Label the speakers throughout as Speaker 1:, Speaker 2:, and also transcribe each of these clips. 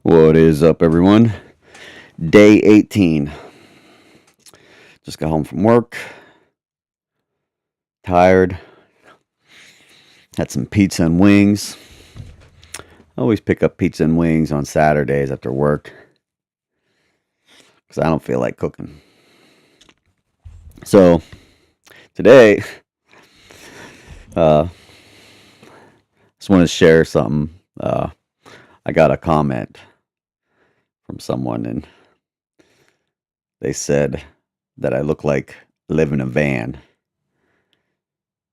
Speaker 1: What is up, everyone? Day 18. Just got home from work. Tired. Had some pizza and wings. I always pick up pizza and wings on Saturdays after work because I don't feel like cooking. So, today, uh, just want to share something. I got a comment from someone, and they said that I look like I live in a van.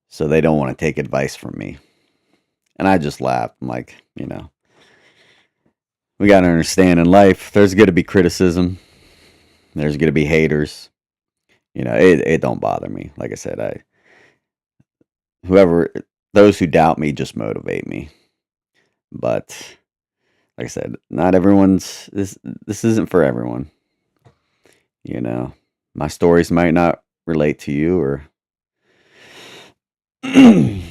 Speaker 1: So they don't want to take advice from me. And I just laughed. I'm like, we got to understand in life, there's going to be criticism. There's going to be haters. It don't bother me. Like I said, whoever, those who doubt me just motivate me. But like I said, not everyone's, this isn't for everyone. My stories might not relate to you or, I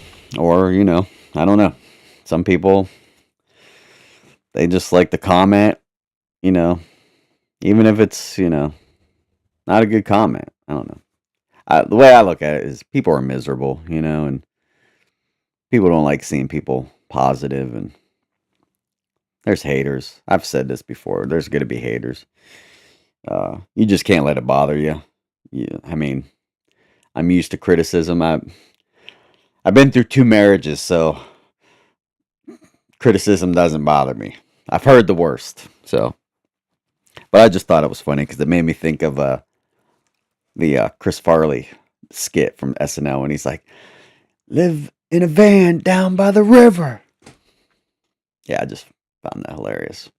Speaker 1: don't know. Some people, they just like to comment, you know, even if it's, not a good comment. I don't know. The way I look at it is people are miserable, and people don't like seeing people positive, and there's haters. I've said this before. There's going to be haters. You just can't let it bother you. I mean, I'm used to criticism. I've been through 2 marriages, so criticism doesn't bother me. I've heard the worst. So, but I just thought it was funny because it made me think of the Chris Farley skit from SNL, and he's like, "Live in a van down by the river." Yeah, I just found that hilarious.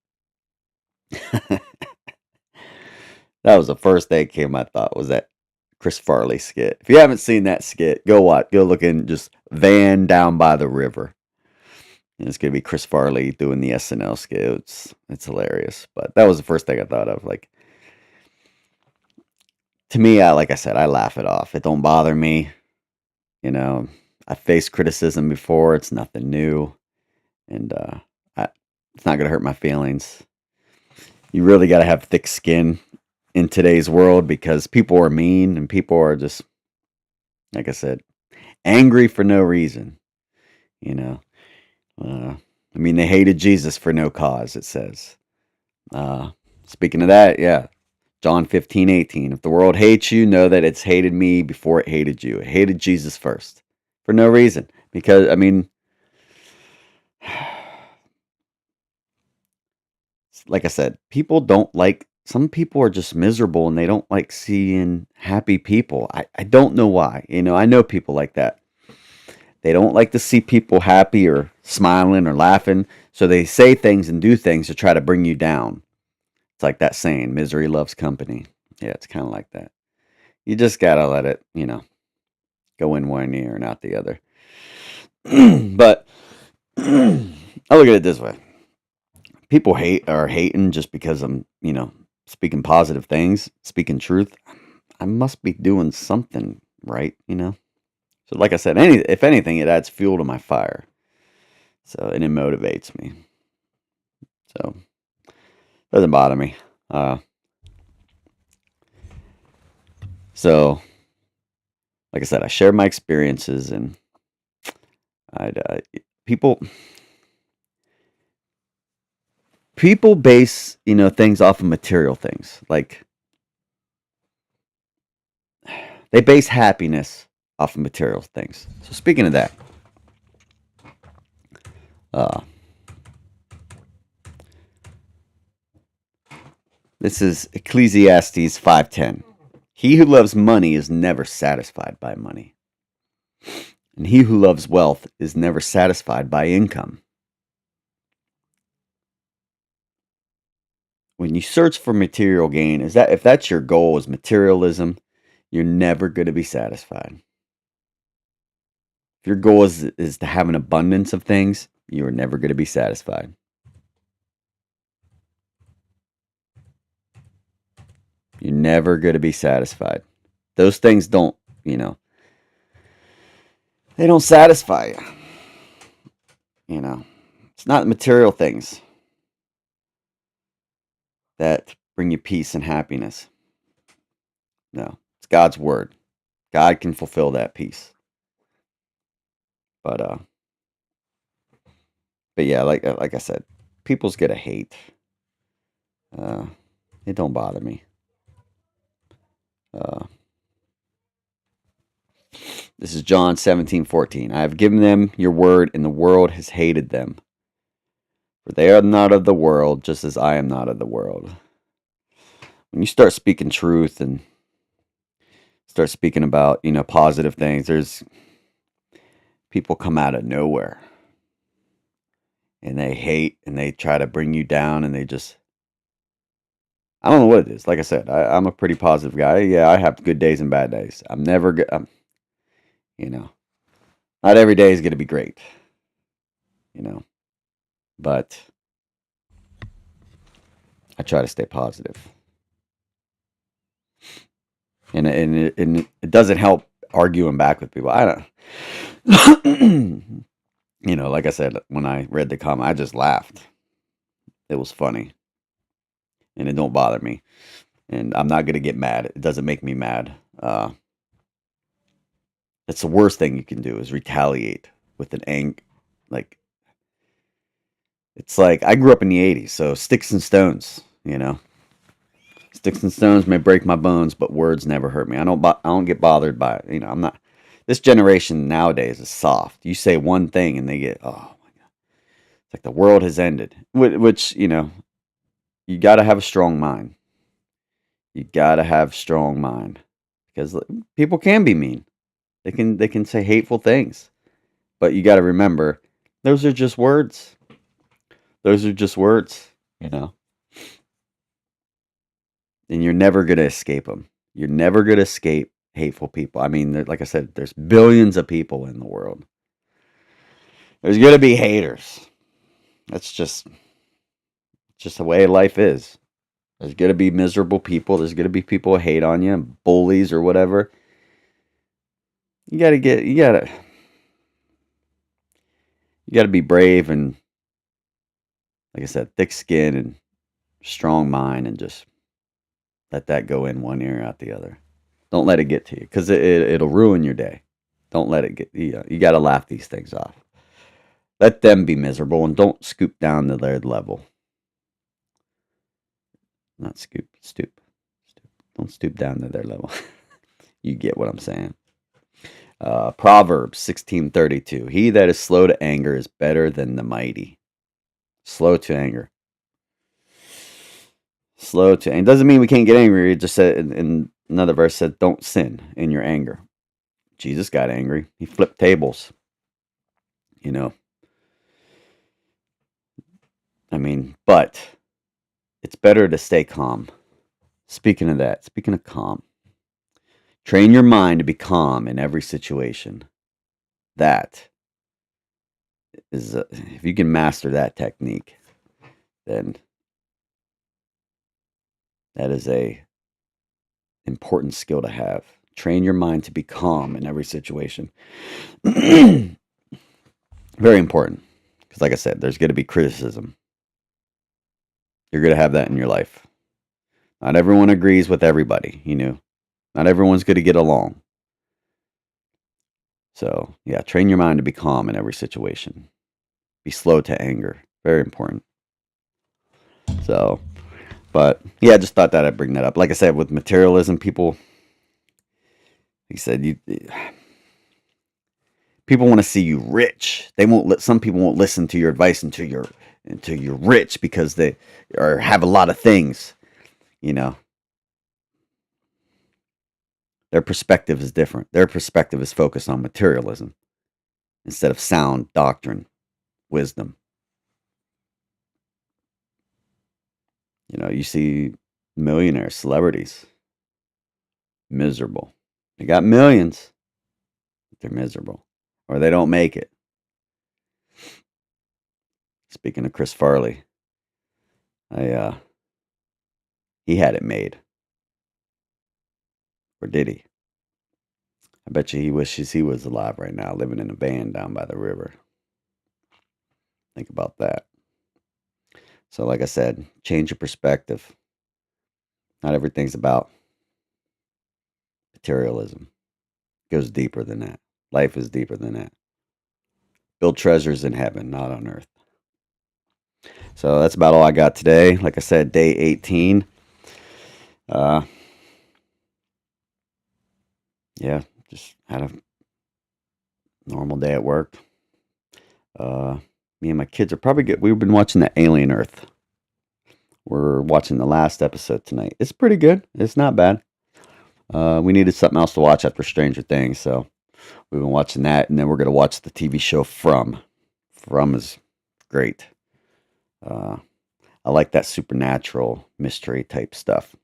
Speaker 1: That was the first thing that came I thought was that Chris Farley skit. If you haven't seen that skit, go watch. Go look in just van down by the river. And it's gonna be Chris Farley doing the SNL skit. It's hilarious. But that was the first thing I thought of. Like, to me, like I said, I laugh it off. It don't bother me. You know, I faced criticism before. It's nothing new, and it's not gonna hurt my feelings. You really got to have thick skin in today's world because people are mean and people are just, like I said, angry for no reason. You know, I mean, they hated Jesus for no cause. It says. Uh, Speaking of that, yeah, John 15:18. If the world hates you, know that it's hated me before it hated you. It hated Jesus first for no reason. Because, I mean, like I said, some people are just miserable and they don't like seeing happy people. I don't know why. I know people like that. They don't like to see people happy or smiling or laughing. So they say things and do things to try to bring you down. It's like that saying, misery loves company. Yeah, it's kind of like that. You just got to let it, go in one ear and out the other. But I look at it this way. People are hating just because I'm, speaking positive things, speaking truth. I must be doing something right. So like I said, if anything, it adds fuel to my fire. So and it motivates me. So it doesn't bother me. Uh, so like I said, I share my experiences, and I'd people people base things off of material things. Like they base happiness off of material things. So speaking of that, uh, this is Ecclesiastes 5:10. He who loves money is never satisfied by money, and he who loves wealth is never satisfied by income. When you search for material gain, if that's your goal is materialism, you're never going to be satisfied. If your goal is to have an abundance of things, you are never going to be satisfied. You're never going to be satisfied. Those things don't, they don't satisfy you. It's not material things. that bring you peace and happiness. No, it's God's word. God can fulfill that peace. But but yeah, like I said, people's gonna hate. Uh, it don't bother me. Uh, this is John 17:14. I have given them your word, and the world has hated them. For they are not of the world, just as I am not of the world. When you start speaking truth and start speaking about, positive things, there's people come out of nowhere and they hate and they try to bring you down and they just, I don't know what it is. Like I said, I'm a pretty positive guy. Yeah, I have good days and bad days. I'm never good. You know, not every day is going to be great, you know, but I try to stay positive. And it doesn't help arguing back with people. I don't, like I said, when I read the comment, I just laughed. It was funny and it don't bother me. And I'm not going to get mad. It doesn't make me mad. That's the worst thing you can do is retaliate with an like it's like I grew up in the 80s, so sticks and stones, Sticks and stones may break my bones, but words never hurt me. I don't get bothered by it. I'm not this generation nowadays is soft. You say one thing and they get, oh my god. It's like the world has ended. Which, you got to have a strong mind. You got to have strong mind because people can be mean. They can say hateful things. But you got to remember those are just words. Those are just words, you know. And you're never going to escape them. You're never going to escape hateful people. I mean, like I said, there's billions of people in the world. There's going to be haters. That's just the way life is. There's going to be miserable people. There's going to be people who hate on you, bullies or whatever. You got to be brave and, like I said, thick skin and strong mind, and just let that go in one ear out the other. Don't let it get to you because it'll ruin your day. Don't let it get you got to laugh these things off. Let them be miserable and don't scoop down to their level. Not stoop. Don't stoop down to their level. You get what I'm saying. Proverbs 16:32. He that is slow to anger is better than the mighty. Slow to anger. Slow to anger. Doesn't mean we can't get angry. It just said in another verse said, don't sin in your anger. Jesus got angry. He flipped tables. But it's better to stay calm. Speaking of calm, train your mind to be calm in every situation. That is, if you can master that technique, then that is a important skill to have. Train your mind to be calm in every situation. Very important. Because, like I said, there's going to be criticism. You're going to have that in your life. Not everyone agrees with everybody, Not everyone's going to get along. So, yeah, train your mind to be calm in every situation. Be slow to anger. Very important. So, but yeah, I just thought that I'd bring that up. Like I said, with materialism, people, like I said, people want to see you rich. Some people won't listen to your advice until you're rich because they or have a lot of things, Their perspective is different. Their perspective is focused on materialism instead of sound doctrine, wisdom. You see millionaires, celebrities, miserable. They got millions, but they're miserable, or they don't make it. Speaking of Chris Farley, he had it made, or did he? I bet you he wishes he was alive right now, living in a van down by the river. Think about that. So, like I said, change your perspective. Not everything's about materialism. It goes deeper than that. Life is deeper than that. Build treasures in heaven, not on earth. So that's about all I got today. Like I said, day 18. Uh, yeah, just had a normal day at work. Me and my kids are probably good. We've been watching the Alien Earth. We're watching the last episode tonight. It's pretty good. It's not bad. We needed something else to watch after Stranger Things, so we've been watching that, and then we're gonna watch the TV show From. From is great. I like that supernatural mystery type stuff.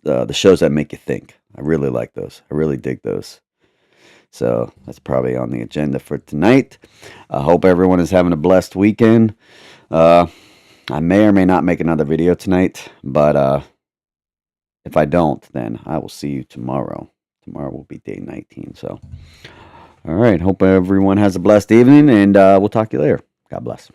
Speaker 1: The shows that make you think. I really like those. I really dig those. So that's probably on the agenda for tonight. I hope everyone is having a blessed weekend. I may or may not make another video tonight, but if I don't, then I will see you tomorrow. Tomorrow will be day 19. So, all right. Hope everyone has a blessed evening, and we'll talk to you later. God bless.